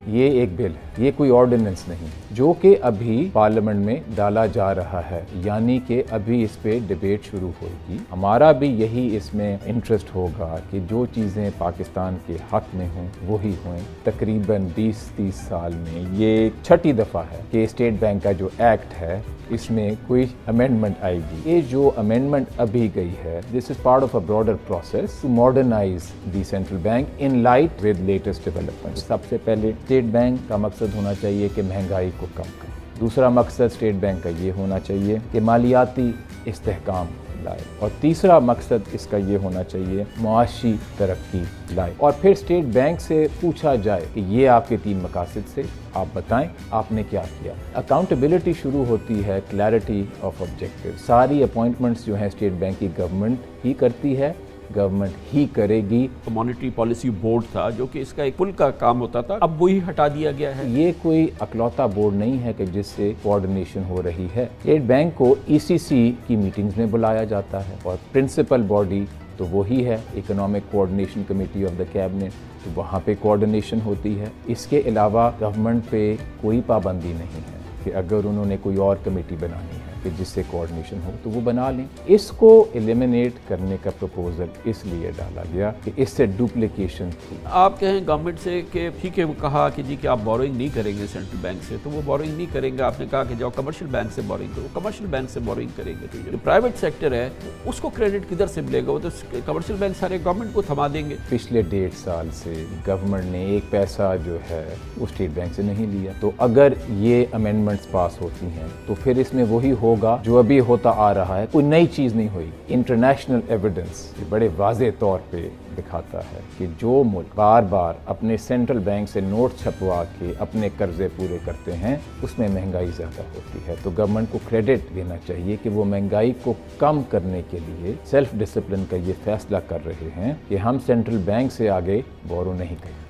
ये एक बिल है, ये कोई ऑर्डिनेंस नहीं, जो कि अभी पार्लियामेंट में डाला जा रहा है, यानी कि अभी इस पे डिबेट शुरू होगी। हमारा भी यही इसमें इंटरेस्ट होगा कि जो चीज़ें पाकिस्तान के हक में हों वही हों। तकरीबन 20-30 साल में ये छठी दफ़ा है कि स्टेट बैंक का जो एक्ट है इसमें कोई अमेंडमेंट आएगी। ये जो अमेंडमेंट अभी गई है, this is part of a broader process to modernise the central bank in light with latest development. सबसे पहले स्टेट बैंक का मकसद होना चाहिए कि महंगाई को कम करें। दूसरा मकसद स्टेट बैंक का ये होना चाहिए कि मालियाती इस्तेहकाम लाए, और तीसरा मकसद इसका ये होना चाहिए मुआशी तरक्की लाए। और फिर स्टेट बैंक से पूछा जाए कि ये आपके 3 मकासद से आप बताएं आपने क्या किया। अकाउंटेबिलिटी शुरू होती है क्लैरिटी ऑफ ऑब्जेक्टिव। सारी अपॉइंटमेंट्स जो हैं स्टेट बैंक की गवर्नमेंट ही करती है, गवर्नमेंट ही करेगी। मॉनेटरी पॉलिसी बोर्ड था जो कि इसका एक पुल का काम होता था, अब वही हटा दिया गया है। ये कोई अकलौता बोर्ड नहीं है कि जिससे कोऑर्डिनेशन हो रही है। स्टेट बैंक को ईसीसी की मीटिंग्स में बुलाया जाता है और प्रिंसिपल बॉडी तो वही है economic coordination committee of the cabinet, तो वहाँ पे कोऑर्डिनेशन होती है। इसके अलावा गवर्नमेंट पे कोई पाबंदी नहीं है कि अगर उन्होंने कोई और कमेटी बनानी है कि जिससे कोऑर्डिनेशन हो तो वो बना लें। इसको एलिमिनेट करने का प्रपोजल इसलिए डाला गया कि इससे डुप्लीकेशन थी। आप कहें गवर्नमेंट से कि ठीक है, वो कहा कि जी कि आप बोरोइंग नहीं करेंगे सेंट्रल बैंक से, तो वो बोरोइंग नहीं करेंगे। आपने कहा कि जाओ कमर्शियल बैंक से बोरोइंग करो, कमर्शियल बैंक से बोरोइंग करेंगे। तो जो प्राइवेट सेक्टर है उसको क्रेडिट किधर से मिलेगा? वो तो कमर्शियल बैंक सारे गवर्नमेंट को थमा देंगे। पिछले 1.5 साल से गवर्नमेंट ने एक पैसा जो है वो स्टेट बैंक से नहीं लिया। तो अगर ये अमेंडमेंट्स पास होती हैं तो फिर इसमें वही होगा जो अभी होता आ रहा है, कोई नई चीज नहीं हुई। इंटरनेशनल एविडेंस बड़े वाज़े तौर पे दिखाता है कि जो मुल्क बार बार अपने सेंट्रल बैंक से नोट छपवा के अपने कर्जे पूरे करते हैं उसमें महंगाई ज़्यादा होती है। तो गवर्नमेंट को क्रेडिट देना चाहिए कि वो महंगाई को कम करने के लिए सेल्फ डिसिप्लिन का ये फैसला कर रहे हैं कि हम सेंट्रल बैंक से आगे बोरो नहीं करें।